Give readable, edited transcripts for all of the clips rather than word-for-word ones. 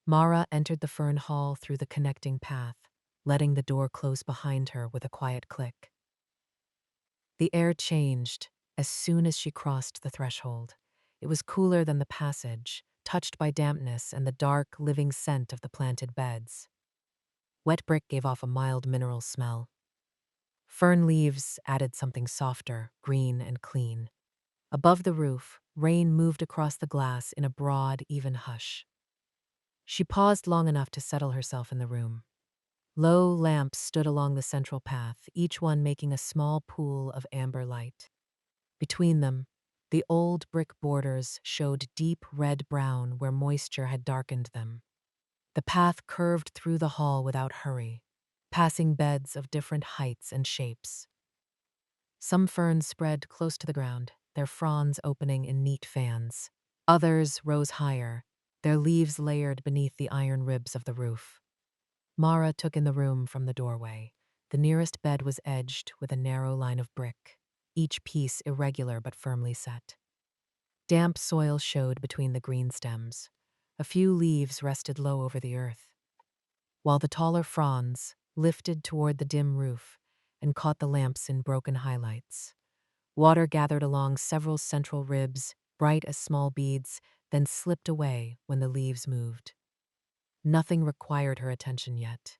Mara entered the Fern Hall through the connecting path, letting the door close behind her with a quiet click. The air changed as soon as she crossed the threshold. It was cooler than the passage, touched by dampness and the dark, living scent of the planted beds. Wet brick gave off a mild mineral smell. Fern leaves added something softer, green and clean. Above the roof, rain moved across the glass in a broad, even hush. She paused long enough to settle herself in the room. Low lamps stood along the central path, each one making a small pool of amber light. Between them, the old brick borders showed deep red-brown where moisture had darkened them. The path curved through the hall without hurry, passing beds of different heights and shapes. Some ferns spread close to the ground, their fronds opening in neat fans. Others rose higher, their leaves layered beneath the iron ribs of the roof. Mara took in the room from the doorway. The nearest bed was edged with a narrow line of brick, each piece irregular but firmly set. Damp soil showed between the green stems. A few leaves rested low over the earth, while the taller fronds lifted toward the dim roof and caught the lamps in broken highlights. Water gathered along several central ribs, bright as small beads, then slipped away when the leaves moved. Nothing required her attention yet.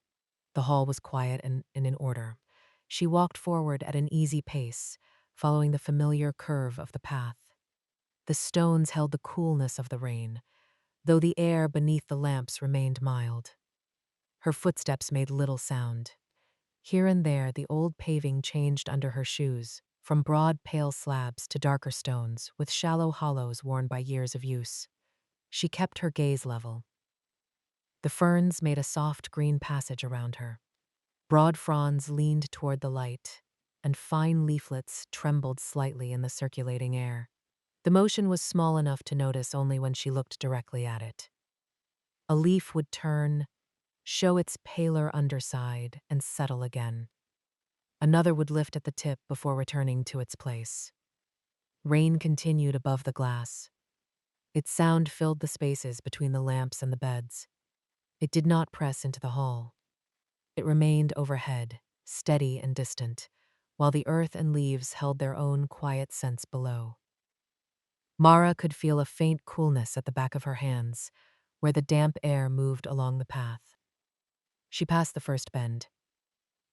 The hall was quiet and in order. She walked forward at an easy pace, following the familiar curve of the path. The stones held the coolness of the rain, though the air beneath the lamps remained mild. Her footsteps made little sound. Here and there, the old paving changed under her shoes, from broad, pale slabs to darker stones, with shallow hollows worn by years of use. She kept her gaze level. The ferns made a soft green passage around her. Broad fronds leaned toward the light, and fine leaflets trembled slightly in the circulating air. The motion was small enough to notice only when she looked directly at it. A leaf would turn, show its paler underside, and settle again. Another would lift at the tip before returning to its place. Rain continued above the glass. Its sound filled the spaces between the lamps and the beds. It did not press into the hall. It remained overhead, steady and distant, while the earth and leaves held their own quiet sense below. Mara could feel a faint coolness at the back of her hands, where the damp air moved along the path. She passed the first bend.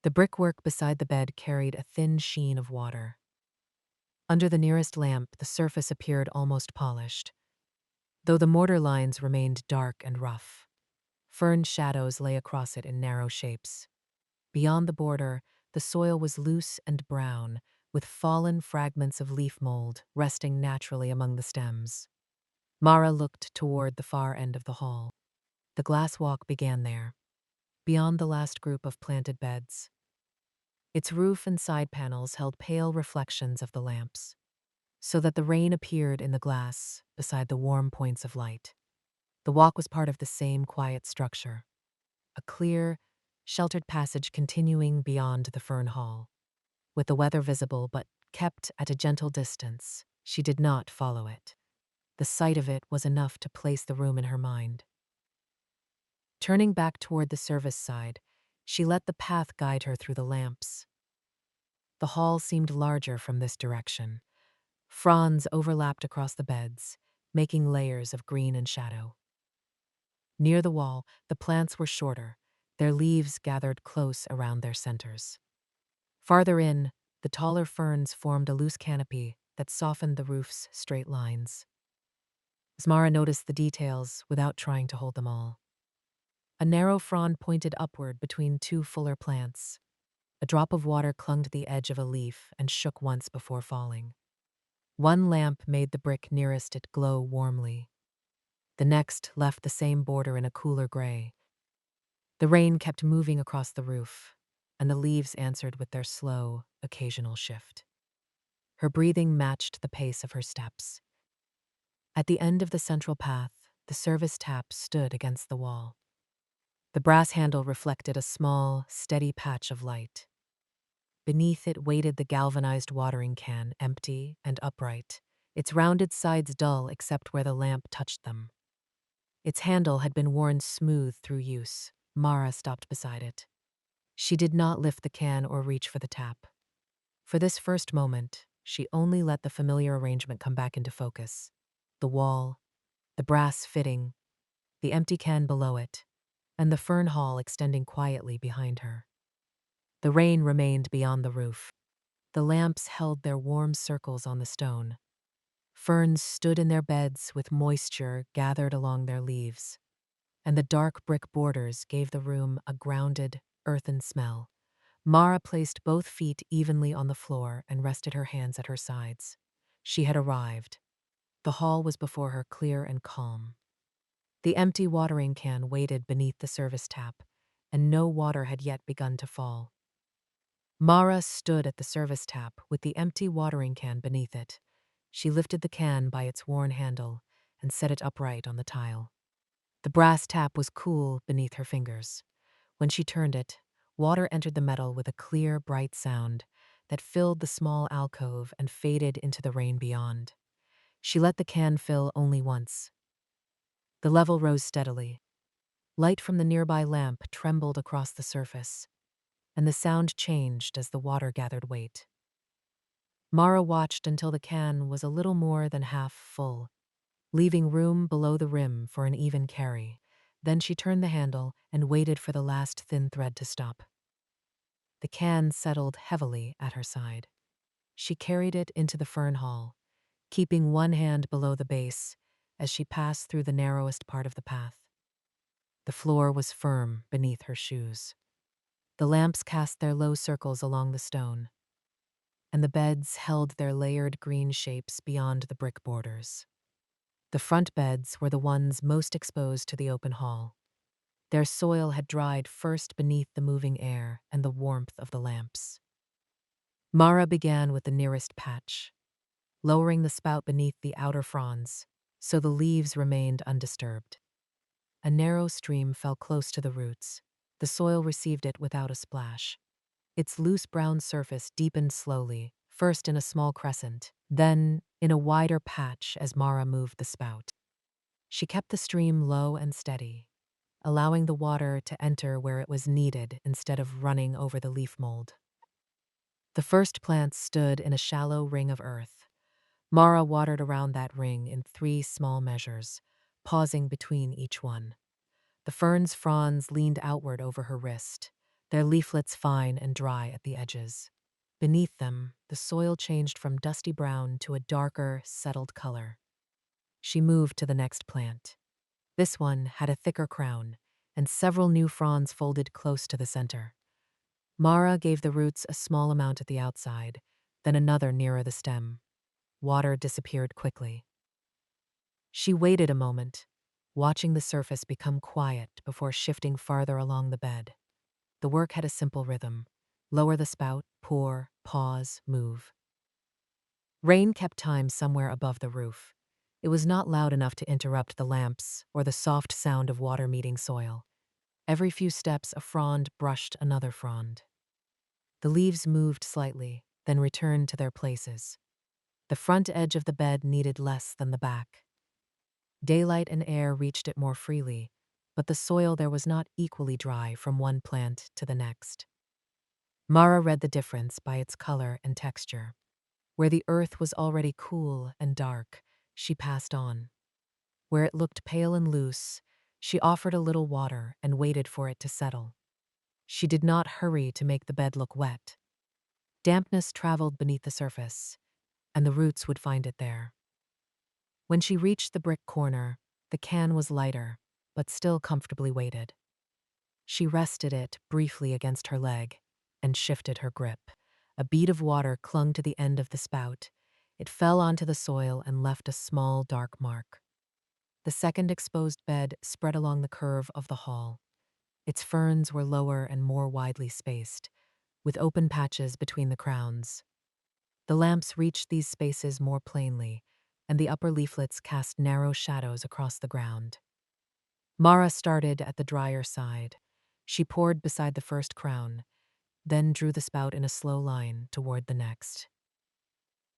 The brickwork beside the bed carried a thin sheen of water. Under the nearest lamp, the surface appeared almost polished, though the mortar lines remained dark and rough. Fern shadows lay across it in narrow shapes. Beyond the border, the soil was loose and brown, with fallen fragments of leaf mold resting naturally among the stems. Mara looked toward the far end of the hall. The glass walk began there, beyond the last group of planted beds. Its roof and side panels held pale reflections of the lamps, so that the rain appeared in the glass beside the warm points of light. The walk was part of the same quiet structure, a clear, sheltered passage continuing beyond the Fern Hall. With the weather visible but kept at a gentle distance, she did not follow it. The sight of it was enough to place the room in her mind. Turning back toward the service side, she let the path guide her through the lamps. The hall seemed larger from this direction. Fronds overlapped across the beds, making layers of green and shadow. Near the wall, the plants were shorter, their leaves gathered close around their centers. Farther in, the taller ferns formed a loose canopy that softened the roof's straight lines. Mara noticed the details without trying to hold them all. A narrow frond pointed upward between two fuller plants. A drop of water clung to the edge of a leaf and shook once before falling. One lamp made the brick nearest it glow warmly. The next left the same border in a cooler gray. The rain kept moving across the roof, and the leaves answered with their slow, occasional shift. Her breathing matched the pace of her steps. At the end of the central path, the service tap stood against the wall. The brass handle reflected a small, steady patch of light. Beneath it waited the galvanized watering can, empty and upright, its rounded sides dull except where the lamp touched them. Its handle had been worn smooth through use. Mara stopped beside it. She did not lift the can or reach for the tap. For this first moment, she only let the familiar arrangement come back into focus. The wall, the brass fitting, the empty can below it, and the Fern Hall extending quietly behind her. The rain remained beyond the roof. The lamps held their warm circles on the stone. Ferns stood in their beds with moisture gathered along their leaves, and the dark brick borders gave the room a grounded, earthen smell. Mara placed both feet evenly on the floor and rested her hands at her sides. She had arrived. The hall was before her, clear and calm. The empty watering can waited beneath the service tap, and no water had yet begun to fall. Mara stood at the service tap with the empty watering can beneath it. She lifted the can by its worn handle and set it upright on the tile. The brass tap was cool beneath her fingers. When she turned it, water entered the metal with a clear, bright sound that filled the small alcove and faded into the rain beyond. She let the can fill only once. The level rose steadily. Light from the nearby lamp trembled across the surface, and the sound changed as the water gathered weight. Mara watched until the can was a little more than half full, leaving room below the rim for an even carry. Then she turned the handle and waited for the last thin thread to stop. The can settled heavily at her side. She carried it into the Fern Hall, keeping one hand below the base as she passed through the narrowest part of the path. The floor was firm beneath her shoes. The lamps cast their low circles along the stone, and the beds held their layered green shapes beyond the brick borders. The front beds were the ones most exposed to the open hall. Their soil had dried first beneath the moving air and the warmth of the lamps. Mara began with the nearest patch, lowering the spout beneath the outer fronds so the leaves remained undisturbed. A narrow stream fell close to the roots. The soil received it without a splash. Its loose brown surface deepened slowly, first in a small crescent, then in a wider patch as Mara moved the spout. She kept the stream low and steady, allowing the water to enter where it was needed instead of running over the leaf mold. The first plants stood in a shallow ring of earth. Mara watered around that ring in 3 small measures, pausing between each one. The fern's fronds leaned outward over her wrist, their leaflets fine and dry at the edges. Beneath them, the soil changed from dusty brown to a darker, settled color. She moved to the next plant. This one had a thicker crown, and several new fronds folded close to the center. Mara gave the roots a small amount at the outside, then another nearer the stem. Water disappeared quickly. She waited a moment, watching the surface become quiet before shifting farther along the bed. The work had a simple rhythm: lower the spout, pour, pause, move. Rain kept time somewhere above the roof. It was not loud enough to interrupt the lamps or the soft sound of water meeting soil. Every few steps, a frond brushed another frond. The leaves moved slightly, then returned to their places. The front edge of the bed needed less than the back. Daylight and air reached it more freely, but the soil there was not equally dry from one plant to the next. Mara read the difference by its color and texture. Where the earth was already cool and dark, she passed on. Where it looked pale and loose, she offered a little water and waited for it to settle. She did not hurry to make the bed look wet. Dampness traveled beneath the surface, and the roots would find it there. When she reached the brick corner, the can was lighter, but still comfortably weighted. She rested it briefly against her leg and shifted her grip. A bead of water clung to the end of the spout. It fell onto the soil and left a small, dark mark. The second exposed bed spread along the curve of the hall. Its ferns were lower and more widely spaced, with open patches between the crowns. The lamps reached these spaces more plainly, and the upper leaflets cast narrow shadows across the ground. Mara started at the drier side. She poured beside the first crown, then drew the spout in a slow line toward the next.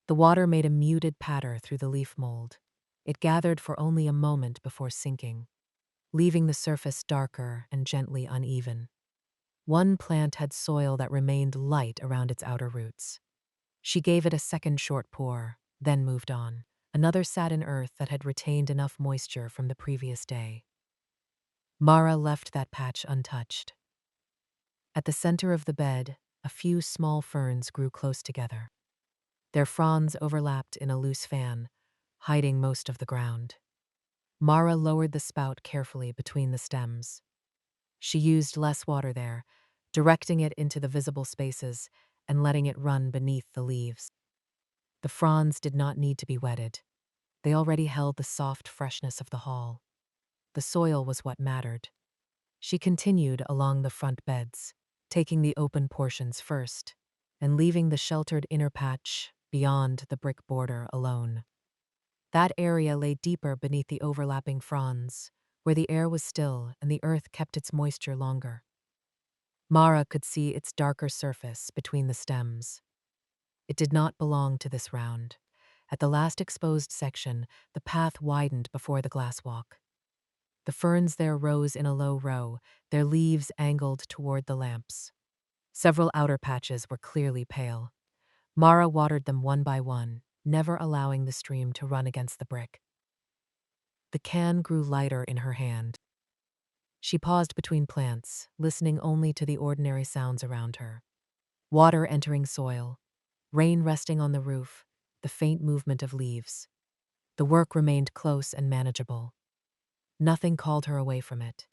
The water made a muted patter through the leaf mold. It gathered for only a moment before sinking. leaving the surface darker and gently uneven. One plant had soil that remained light around its outer roots. She gave it a second short pour, then moved on. Another sat in earth that had retained enough moisture from the previous day. Mara left that patch untouched. At the center of the bed, a few small ferns grew close together. Their fronds overlapped in a loose fan, hiding most of the ground. Mara lowered the spout carefully between the stems. She used less water there, directing it into the visible spaces and letting it run beneath the leaves. The fronds did not need to be wetted. They already held the soft freshness of the hall. The soil was what mattered. She continued along the front beds, taking the open portions first, and leaving the sheltered inner patch beyond the brick border alone. That area lay deeper beneath the overlapping fronds, where the air was still and the earth kept its moisture longer. Mara could see its darker surface between the stems. It did not belong to this round. At the last exposed section, the path widened before the glass walk. The ferns there rose in a low row, their leaves angled toward the lamps. Several outer patches were clearly pale. Mara watered them one by one, never allowing the stream to run against the brick. The can grew lighter in her hand. She paused between plants, listening only to the ordinary sounds around her. Water entering soil, rain resting on the roof, the faint movement of leaves. The work remained close and manageable. Nothing called her away from it.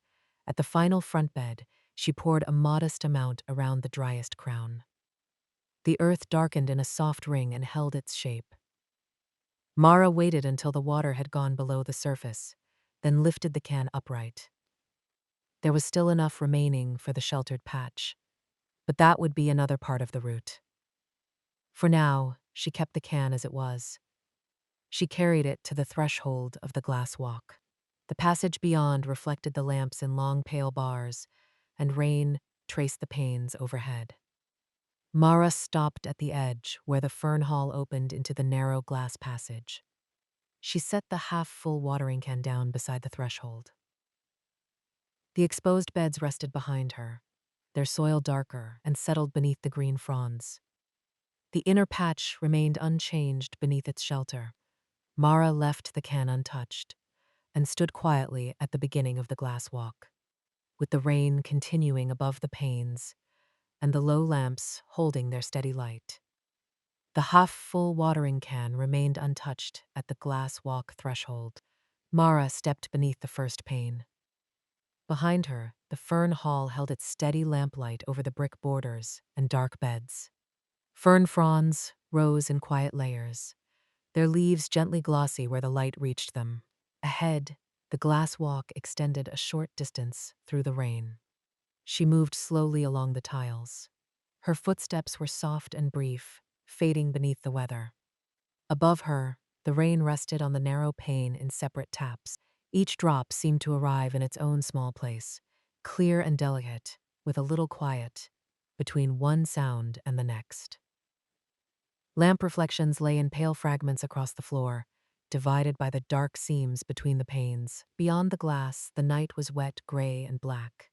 At the final front bed, she poured a modest amount around the driest crown. The earth darkened in a soft ring and held its shape. Mara waited until the water had gone below the surface, then lifted the can upright. There was still enough remaining for the sheltered patch, but that would be another part of the route. For now, she kept the can as it was. She carried it to the threshold of the glass walk. The passage beyond reflected the lamps in long pale bars, and rain traced the panes overhead. Mara stopped at the edge where the Fern Hall opened into the narrow glass passage. She set the half-full watering can down beside the threshold. The exposed beds rested behind her, their soil darker and settled beneath the green fronds. The inner patch remained unchanged beneath its shelter. Mara left the can untouched and stood quietly at the beginning of the glass walk, with the rain continuing above the panes and the low lamps holding their steady light. The half-full watering can remained untouched at the glass walk threshold. Mara stepped beneath the first pane. Behind her, the Fern Hall held its steady lamplight over the brick borders and dark beds. Fern fronds rose in quiet layers, their leaves gently glossy where the light reached them. Ahead, the glass walk extended a short distance through the rain. She moved slowly along the tiles. Her footsteps were soft and brief, fading beneath the weather. Above her, the rain rested on the narrow pane in separate taps. Each drop seemed to arrive in its own small place, clear and delicate, with a little quiet between one sound and the next. Lamp reflections lay in pale fragments across the floor, divided by the dark seams between the panes. Beyond the glass, the night was wet, gray, and black.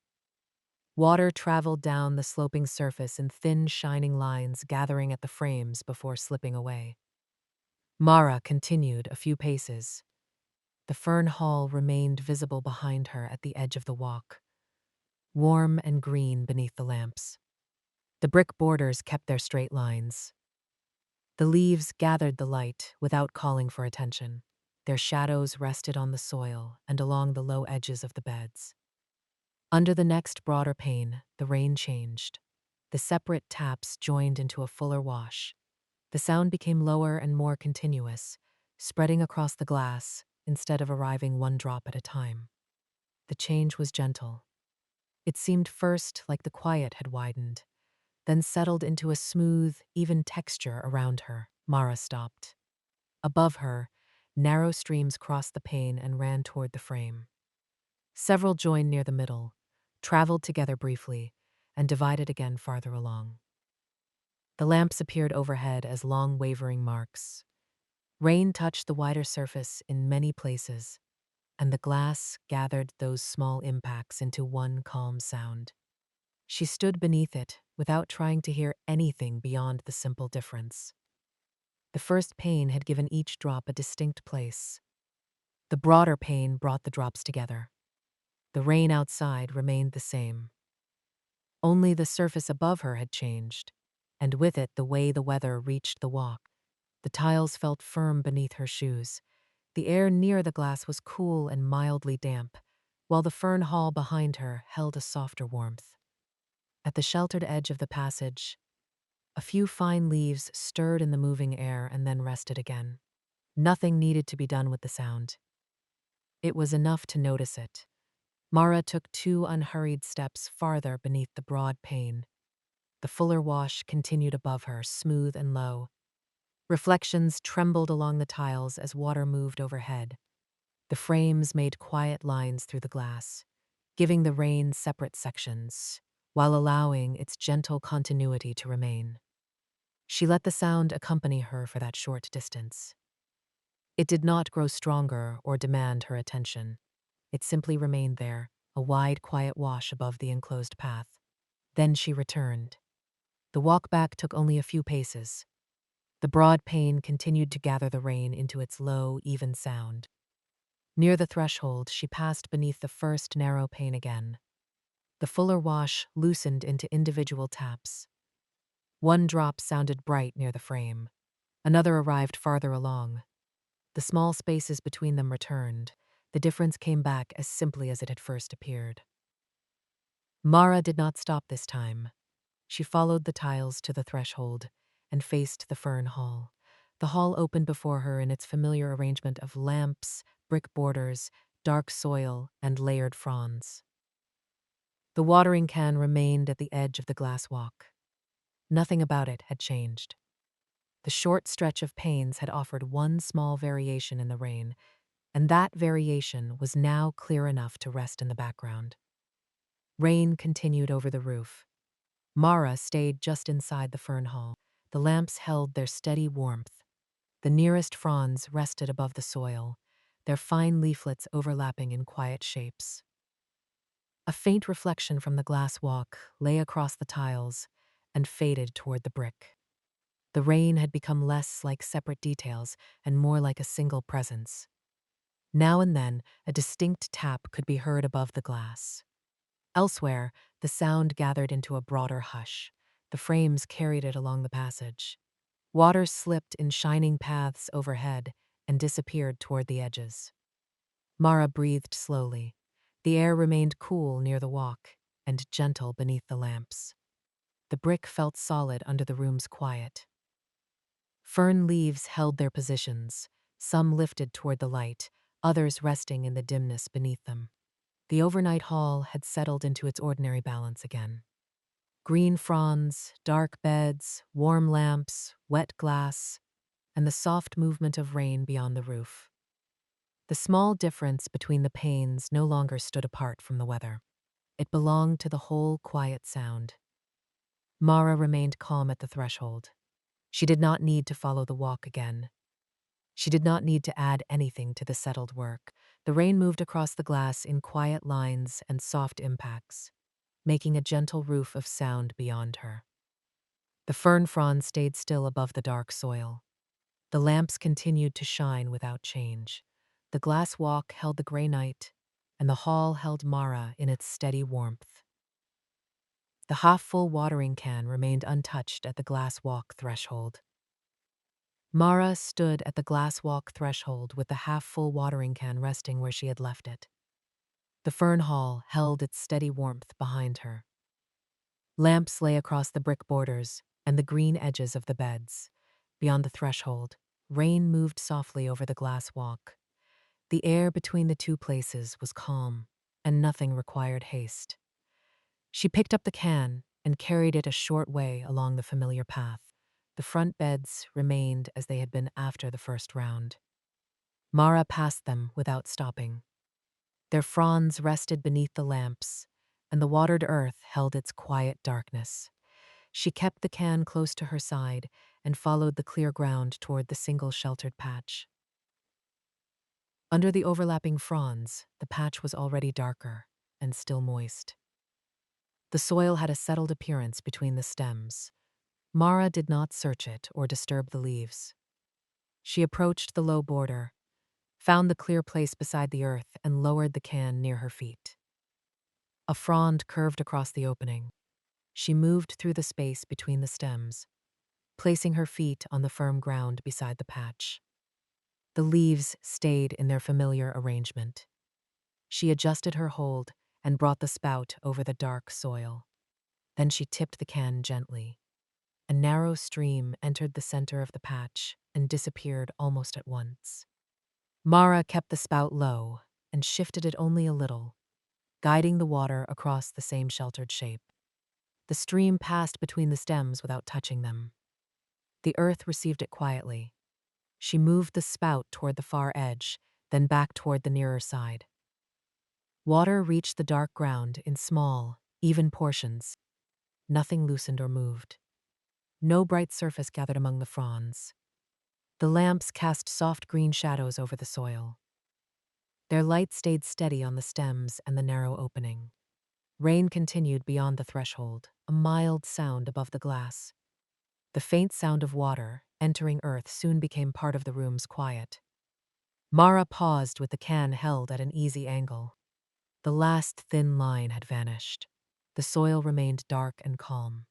Water traveled down the sloping surface in thin, shining lines, gathering at the frames before slipping away. Mara continued a few paces. The Fern Hall remained visible behind her at the edge of the walk, warm and green beneath the lamps. The brick borders kept their straight lines. The leaves gathered the light without calling for attention. Their shadows rested on the soil and along the low edges of the beds. Under the next broader pane, the rain changed. The separate taps joined into a fuller wash. The sound became lower and more continuous, spreading across the glass instead of arriving one drop at a time. The change was gentle. It seemed first like the quiet had widened, then settled into a smooth, even texture around her. Mara stopped. Above her, narrow streams crossed the pane and ran toward the frame. Several joined near the middle, traveled together briefly, and divided again farther along. The lamps appeared overhead as long wavering marks. Rain touched the wider surface in many places, and the glass gathered those small impacts into one calm sound. She stood beneath it without trying to hear anything beyond the simple difference. The first pane had given each drop a distinct place. The broader pane brought the drops together. The rain outside remained the same. Only the surface above her had changed, and with it the way the weather reached the walk. The tiles felt firm beneath her shoes. The air near the glass was cool and mildly damp, while the Fern Hall behind her held a softer warmth. At the sheltered edge of the passage, a few fine leaves stirred in the moving air and then rested again. Nothing needed to be done with the sound. It was enough to notice it. Mara took 2 unhurried steps farther beneath the broad pane. The fuller wash continued above her, smooth and low. Reflections trembled along the tiles as water moved overhead. The frames made quiet lines through the glass, giving the rain separate sections, while allowing its gentle continuity to remain. She let the sound accompany her for that short distance. It did not grow stronger or demand her attention. It simply remained there, a wide, quiet wash above the enclosed path. Then she returned. The walk back took only a few paces. The broad pane continued to gather the rain into its low, even sound. Near the threshold, she passed beneath the first narrow pane again. The fuller wash loosened into individual taps. One drop sounded bright near the frame. Another arrived farther along. The small spaces between them returned. The difference came back as simply as it had first appeared. Mara did not stop this time. She followed the tiles to the threshold and faced the Fern Hall. The hall opened before her in its familiar arrangement of lamps, brick borders, dark soil, and layered fronds. The watering can remained at the edge of the glass walk. Nothing about it had changed. The short stretch of panes had offered one small variation in the rain, and that variation was now clear enough to rest in the background. Rain continued over the roof. Mara stayed just inside the Fern Hall. The lamps held their steady warmth. The nearest fronds rested above the soil, their fine leaflets overlapping in quiet shapes. A faint reflection from the glass walk lay across the tiles and faded toward the brick. The rain had become less like separate details and more like a single presence. Now and then, a distinct tap could be heard above the glass. Elsewhere, the sound gathered into a broader hush. The frames carried it along the passage. Water slipped in shining paths overhead and disappeared toward the edges. Mara breathed slowly. The air remained cool near the walk and gentle beneath the lamps. The brick felt solid under the room's quiet. Fern leaves held their positions, some lifted toward the light, others resting in the dimness beneath them. The overnight hall had settled into its ordinary balance again. Green fronds, dark beds, warm lamps, wet glass, and the soft movement of rain beyond the roof. The small difference between the panes no longer stood apart from the weather. It belonged to the whole quiet sound. Mara remained calm at the threshold. She did not need to follow the walk again. She did not need to add anything to the settled work. The rain moved across the glass in quiet lines and soft impacts, making a gentle roof of sound beyond her. The fern frond stayed still above the dark soil. The lamps continued to shine without change. The glass walk held the gray night, and the hall held Mara in its steady warmth. The half-full watering can remained untouched at the glass walk threshold. Mara stood at the glass walk threshold with the half-full watering can resting where she had left it. The Fern Hall held its steady warmth behind her. Lamps lay across the brick borders and the green edges of the beds. Beyond the threshold, rain moved softly over the glass walk. The air between the two places was calm, and nothing required haste. She picked up the can and carried it a short way along the familiar path. The front beds remained as they had been after the first round. Mara passed them without stopping. Their fronds rested beneath the lamps, and the watered earth held its quiet darkness. She kept the can close to her side and followed the clear ground toward the single sheltered patch. Under the overlapping fronds, the patch was already darker and still moist. The soil had a settled appearance between the stems. Mara did not search it or disturb the leaves. She approached the low border, found the clear place beside the earth, and lowered the can near her feet. A frond curved across the opening. She moved through the space between the stems, placing her feet on the firm ground beside the patch. The leaves stayed in their familiar arrangement. She adjusted her hold and brought the spout over the dark soil. Then she tipped the can gently. A narrow stream entered the center of the patch and disappeared almost at once. Mara kept the spout low and shifted it only a little, guiding the water across the same sheltered shape. The stream passed between the stems without touching them. The earth received it quietly. She moved the spout toward the far edge, then back toward the nearer side. Water reached the dark ground in small, even portions. Nothing loosened or moved. No bright surface gathered among the fronds. The lamps cast soft green shadows over the soil. Their light stayed steady on the stems and the narrow opening. Rain continued beyond the threshold, a mild sound above the glass. The faint sound of water entering earth soon became part of the room's quiet. Mara paused with the can held at an easy angle. The last thin line had vanished. The soil remained dark and calm.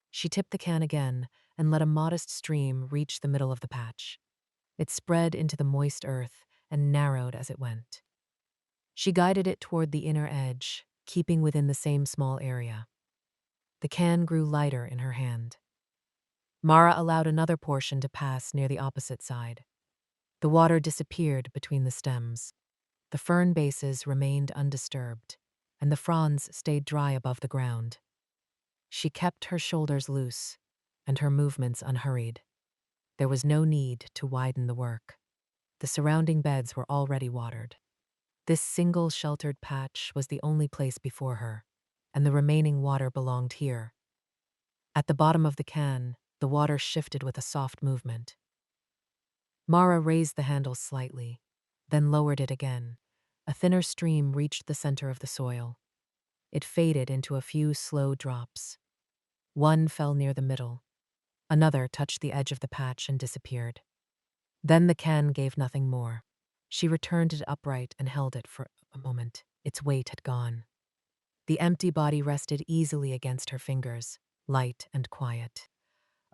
She tipped the can again and let a modest stream reach the middle of the patch. It spread into the moist earth and narrowed as it went. She guided it toward the inner edge, keeping within the same small area. The can grew lighter in her hand. Mara allowed another portion to pass near the opposite side. The water disappeared between the stems. The fern bases remained undisturbed, and the fronds stayed dry above the ground. She kept her shoulders loose and her movements unhurried. There was no need to widen the work. The surrounding beds were already watered. This single sheltered patch was the only place before her, and the remaining water belonged here. At the bottom of the can, the water shifted with a soft movement. Mara raised the handle slightly, then lowered it again. A thinner stream reached the center of the soil. It faded into a few slow drops. One fell near the middle. Another touched the edge of the patch and disappeared. Then the can gave nothing more. She returned it upright and held it for a moment. Its weight had gone. The empty body rested easily against her fingers, light and quiet.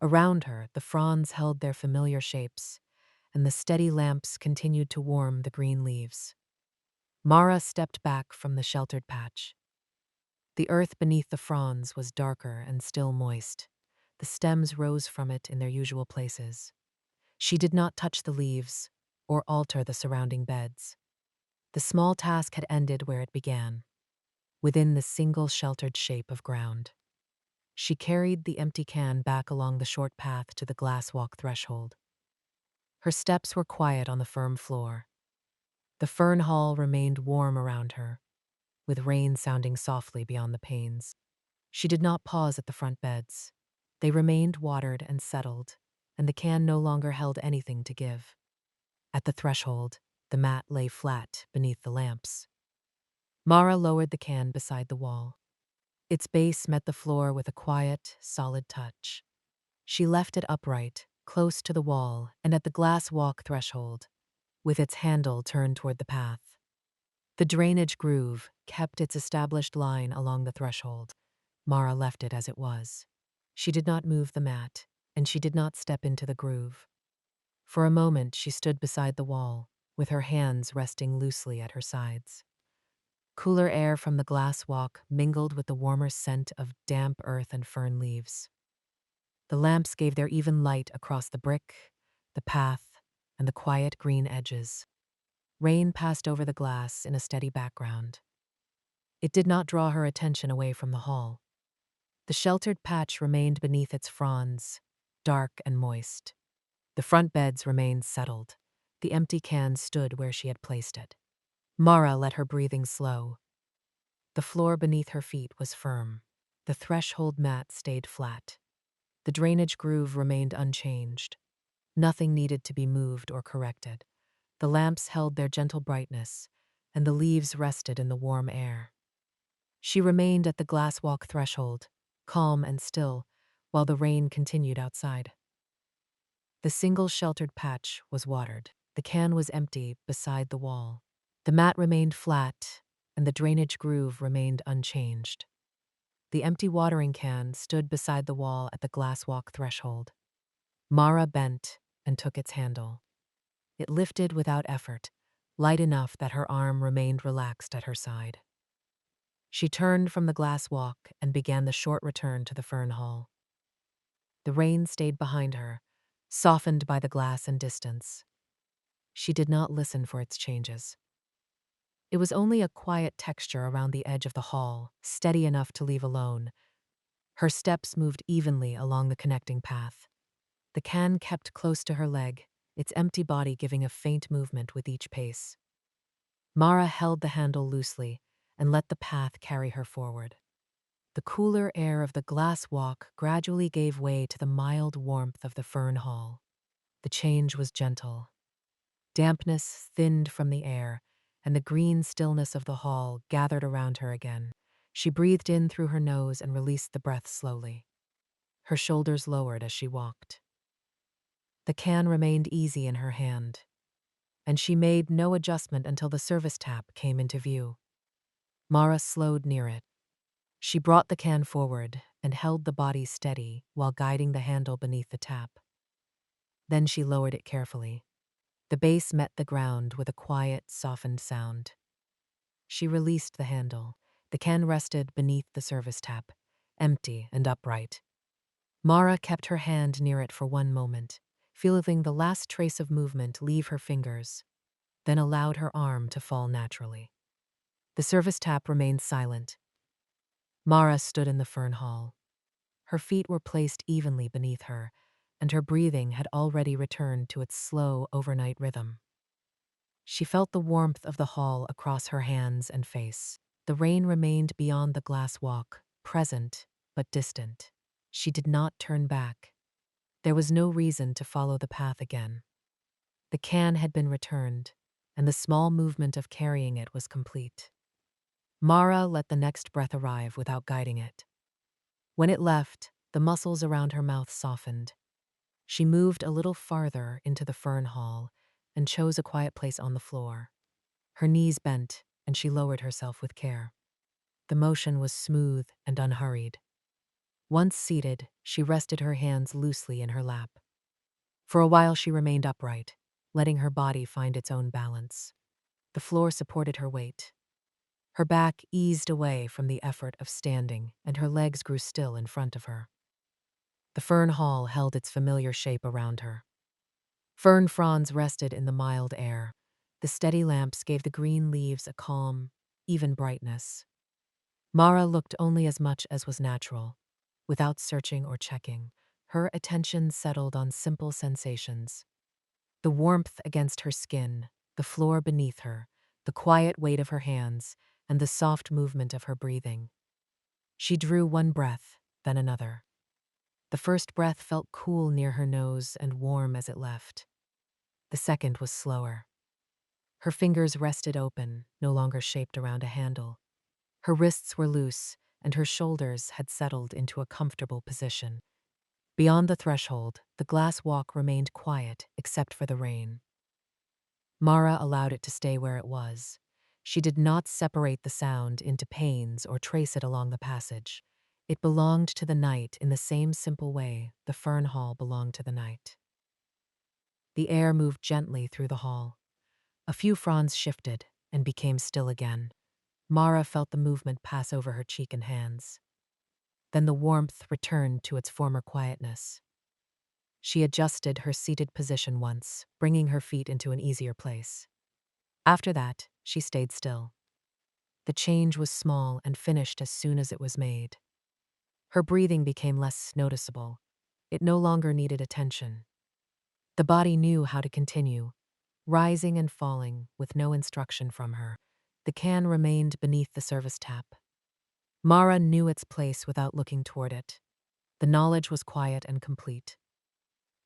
Around her, the fronds held their familiar shapes, and the steady lamps continued to warm the green leaves. Mara stepped back from the sheltered patch. The earth beneath the fronds was darker and still moist. The stems rose from it in their usual places. She did not touch the leaves or alter the surrounding beds. The small task had ended where it began, within the single sheltered shape of ground. She carried the empty can back along the short path to the glass walk threshold. Her steps were quiet on the firm floor. The Fern Hall remained warm around her, with rain sounding softly beyond the panes. She did not pause at the front beds. They remained watered and settled, and the can no longer held anything to give. At the threshold, the mat lay flat beneath the lamps. Mara lowered the can beside the wall. Its base met the floor with a quiet, solid touch. She left it upright, close to the wall and at the glass walk threshold, with its handle turned toward the path. The drainage groove kept its established line along the threshold. Mara left it as it was. She did not move the mat, and she did not step into the groove. For a moment she stood beside the wall, with her hands resting loosely at her sides. Cooler air from the glass walk mingled with the warmer scent of damp earth and fern leaves. The lamps gave their even light across the brick, the path, and the quiet green edges. Rain passed over the glass in a steady background. It did not draw her attention away from the hall. The sheltered patch remained beneath its fronds, dark and moist. The front beds remained settled. The empty can stood where she had placed it. Mara let her breathing slow. The floor beneath her feet was firm. The threshold mat stayed flat. The drainage groove remained unchanged. Nothing needed to be moved or corrected. The lamps held their gentle brightness, and the leaves rested in the warm air. She remained at the glass walk threshold, calm and still, while the rain continued outside. The single sheltered patch was watered. The can was empty beside the wall. The mat remained flat, and the drainage groove remained unchanged. The empty watering can stood beside the wall at the glass walk threshold. Mara bent and took its handle. It lifted without effort, light enough that her arm remained relaxed at her side. She turned from the glass walk and began the short return to the Fern Hall. The rain stayed behind her, softened by the glass and distance. She did not listen for its changes. It was only a quiet texture around the edge of the hall, steady enough to leave alone. Her steps moved evenly along the connecting path. The can kept close to her leg, its empty body giving a faint movement with each pace. Mara held the handle loosely and let the path carry her forward. The cooler air of the glass walk gradually gave way to the mild warmth of the Fern Hall. The change was gentle. Dampness thinned from the air, and the green stillness of the hall gathered around her again. She breathed in through her nose and released the breath slowly. Her shoulders lowered as she walked. The can remained easy in her hand, and she made no adjustment until the service tap came into view. Mara slowed near it. She brought the can forward and held the body steady while guiding the handle beneath the tap. Then she lowered it carefully. The base met the ground with a quiet, softened sound. She released the handle. The can rested beneath the service tap, empty and upright. Mara kept her hand near it for one moment, feeling the last trace of movement leave her fingers, then allowed her arm to fall naturally. The service tap remained silent. Mara stood in the Fern Hall. Her feet were placed evenly beneath her, and her breathing had already returned to its slow overnight rhythm. She felt the warmth of the hall across her hands and face. The rain remained beyond the glass walk, present but distant. She did not turn back. There was no reason to follow the path again. The can had been returned, and the small movement of carrying it was complete. Mara let the next breath arrive without guiding it. When it left, the muscles around her mouth softened. She moved a little farther into the Fern Hall and chose a quiet place on the floor. Her knees bent, and she lowered herself with care. The motion was smooth and unhurried. Once seated, she rested her hands loosely in her lap. For a while she remained upright, letting her body find its own balance. The floor supported her weight. Her back eased away from the effort of standing, and her legs grew still in front of her. The Fern Hall held its familiar shape around her. Fern fronds rested in the mild air. The steady lamps gave the green leaves a calm, even brightness. Mara looked only as much as was natural. Without searching or checking, her attention settled on simple sensations. The warmth against her skin, the floor beneath her, the quiet weight of her hands, and the soft movement of her breathing. She drew one breath, then another. The first breath felt cool near her nose and warm as it left. The second was slower. Her fingers rested open, no longer shaped around a handle. Her wrists were loose, and her shoulders had settled into a comfortable position. Beyond the threshold, the glass walk remained quiet except for the rain. Mara allowed it to stay where it was. She did not separate the sound into panes or trace it along the passage. It belonged to the night in the same simple way the Fern Hall belonged to the night. The air moved gently through the hall. A few fronds shifted and became still again. Mara felt the movement pass over her cheek and hands. Then the warmth returned to its former quietness. She adjusted her seated position once, bringing her feet into an easier place. After that, she stayed still. The change was small and finished as soon as it was made. Her breathing became less noticeable. It no longer needed attention. The body knew how to continue, rising and falling with no instruction from her. The can remained beneath the service tap. Mara knew its place without looking toward it. The knowledge was quiet and complete.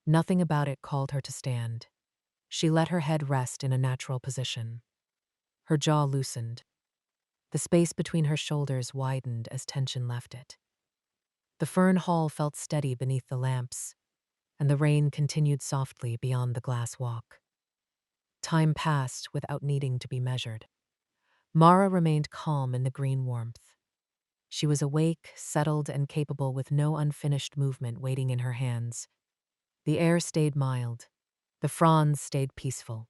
Nothing about it called her to stand. She let her head rest in a natural position. Her jaw loosened. The space between her shoulders widened as tension left it. The Fern Hall felt steady beneath the lamps, and the rain continued softly beyond the glass walk. Time passed without needing to be measured. Mara remained calm in the green warmth. She was awake, settled, and capable with no unfinished movement waiting in her hands. The air stayed mild. The fronds stayed peaceful.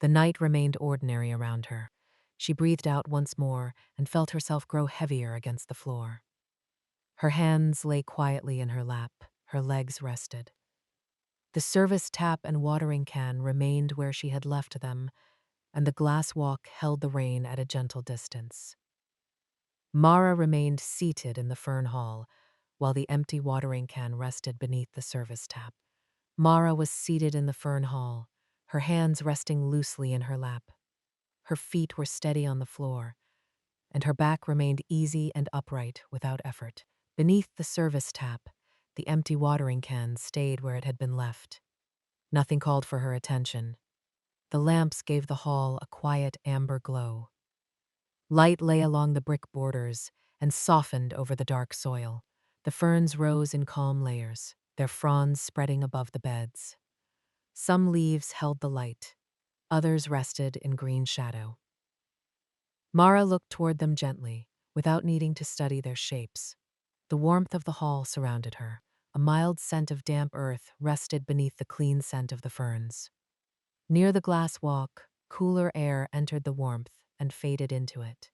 The night remained ordinary around her. She breathed out once more and felt herself grow heavier against the floor. Her hands lay quietly in her lap, her legs rested. The service tap and watering can remained where she had left them, and the glass walk held the rain at a gentle distance. Mara remained seated in the Fern Hall, while the empty watering can rested beneath the service tap. Mara was seated in the Fern Hall, her hands resting loosely in her lap. Her feet were steady on the floor, and her back remained easy and upright without effort. Beneath the service tap, the empty watering can stayed where it had been left. Nothing called for her attention. The lamps gave the hall a quiet amber glow. Light lay along the brick borders and softened over the dark soil. The ferns rose in calm layers, their fronds spreading above the beds. Some leaves held the light, others rested in green shadow. Mara looked toward them gently, without needing to study their shapes. The warmth of the hall surrounded her. A mild scent of damp earth rested beneath the clean scent of the ferns. Near the glass walk, cooler air entered the warmth and faded into it.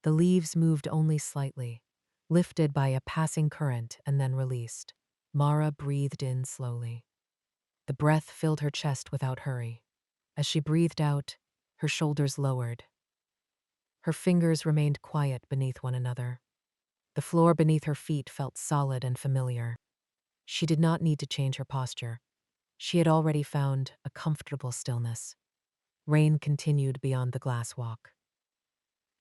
The leaves moved only slightly, lifted by a passing current and then released. Mara breathed in slowly. The breath filled her chest without hurry. As she breathed out, her shoulders lowered. Her fingers remained quiet beneath one another. The floor beneath her feet felt solid and familiar. She did not need to change her posture. She had already found a comfortable stillness. Rain continued beyond the glass walk.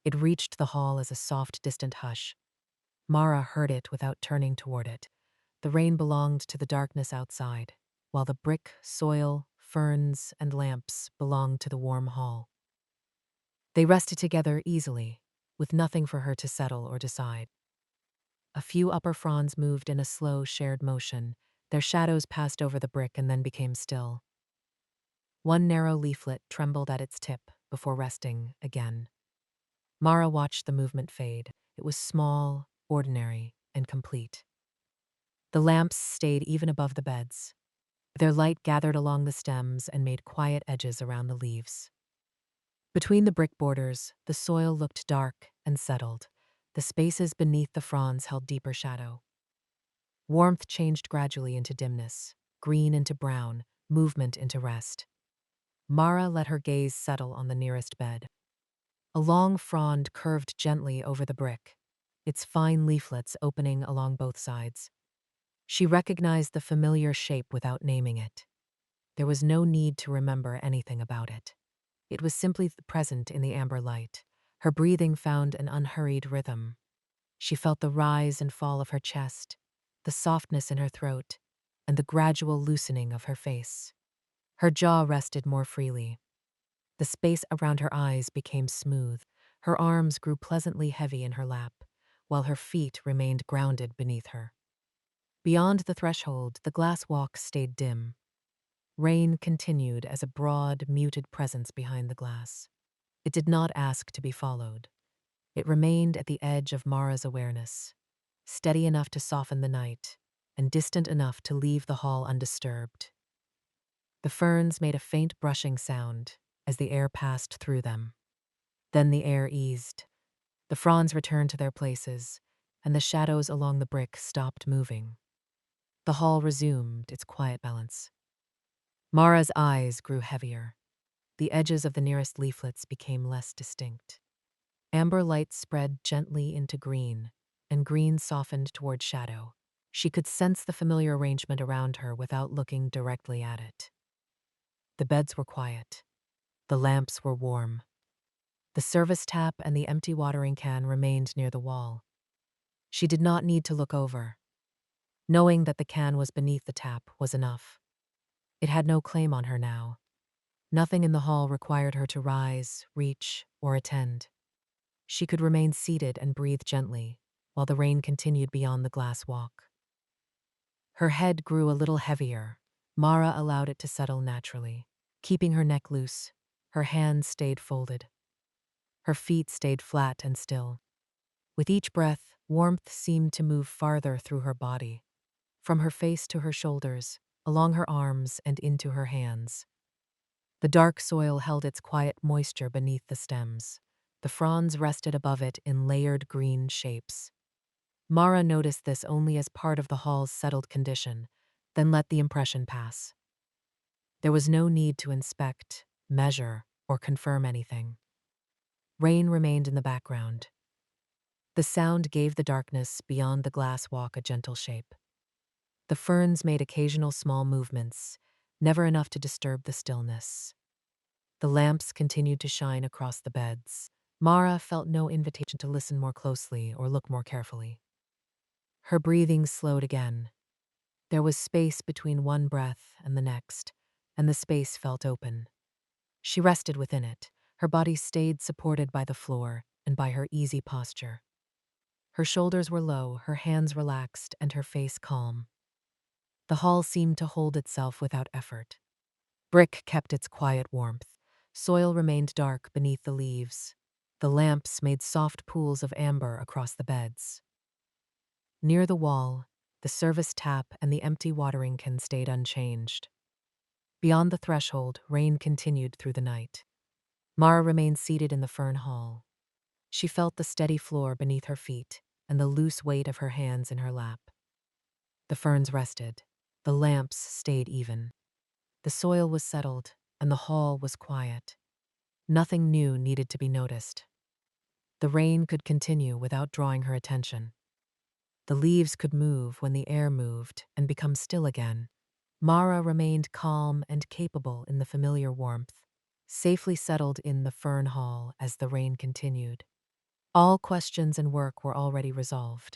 It reached the hall as a soft, distant hush. Mara heard it without turning toward it. The rain belonged to the darkness outside, while the brick, soil, ferns, and lamps belonged to the warm hall. They rested together easily, with nothing for her to settle or decide. A few upper fronds moved in a slow, shared motion. Their shadows passed over the brick and then became still. One narrow leaflet trembled at its tip before resting again. Mara watched the movement fade. It was small, ordinary, and complete. The lamps stayed even above the beds. Their light gathered along the stems and made quiet edges around the leaves. Between the brick borders, the soil looked dark and settled. The spaces beneath the fronds held deeper shadow. Warmth changed gradually into dimness, green into brown, movement into rest. Mara let her gaze settle on the nearest bed. A long frond curved gently over the brick, its fine leaflets opening along both sides. She recognized the familiar shape without naming it. There was no need to remember anything about it. It was simply present in the amber light. Her breathing found an unhurried rhythm. She felt the rise and fall of her chest, the softness in her throat, and the gradual loosening of her face. Her jaw rested more freely. The space around her eyes became smooth. Her arms grew pleasantly heavy in her lap, while her feet remained grounded beneath her. Beyond the threshold, the glass walk stayed dim. Rain continued as a broad, muted presence behind the glass. It did not ask to be followed. It remained at the edge of Mara's awareness, steady enough to soften the night, and distant enough to leave the hall undisturbed. The ferns made a faint brushing sound as the air passed through them. Then the air eased. The fronds returned to their places, and the shadows along the brick stopped moving. The hall resumed its quiet balance. Mara's eyes grew heavier. The edges of the nearest leaflets became less distinct. Amber light spread gently into green, and green softened toward shadow. She could sense the familiar arrangement around her without looking directly at it. The beds were quiet. The lamps were warm. The service tap and the empty watering can remained near the wall. She did not need to look over. Knowing that the can was beneath the tap was enough. It had no claim on her now. Nothing in the hall required her to rise, reach, or attend. She could remain seated and breathe gently, while the rain continued beyond the glass walk. Her head grew a little heavier. Mara allowed it to settle naturally. Keeping her neck loose, her hands stayed folded. Her feet stayed flat and still. With each breath, warmth seemed to move farther through her body, from her face to her shoulders, along her arms and into her hands. The dark soil held its quiet moisture beneath the stems. The fronds rested above it in layered green shapes. Mara noticed this only as part of the hall's settled condition, then let the impression pass. There was no need to inspect, measure, or confirm anything. Rain remained in the background. The sound gave the darkness beyond the glass walk a gentle shape. The ferns made occasional small movements, never enough to disturb the stillness. The lamps continued to shine across the beds. Mara felt no invitation to listen more closely or look more carefully. Her breathing slowed again. There was space between one breath and the next, and the space felt open. She rested within it. Her body stayed supported by the floor and by her easy posture. Her shoulders were low, her hands relaxed, and her face calm. The hall seemed to hold itself without effort. Brick kept its quiet warmth. Soil remained dark beneath the leaves. The lamps made soft pools of amber across the beds. Near the wall, the service tap and the empty watering can stayed unchanged. Beyond the threshold, rain continued through the night. Mara remained seated in the Fern Hall. She felt the steady floor beneath her feet and the loose weight of her hands in her lap. The ferns rested. The lamps stayed even. The soil was settled, and the hall was quiet. Nothing new needed to be noticed. The rain could continue without drawing her attention. The leaves could move when the air moved and become still again. Mara remained calm and capable in the familiar warmth, safely settled in the Fern Hall as the rain continued. All questions and work were already resolved.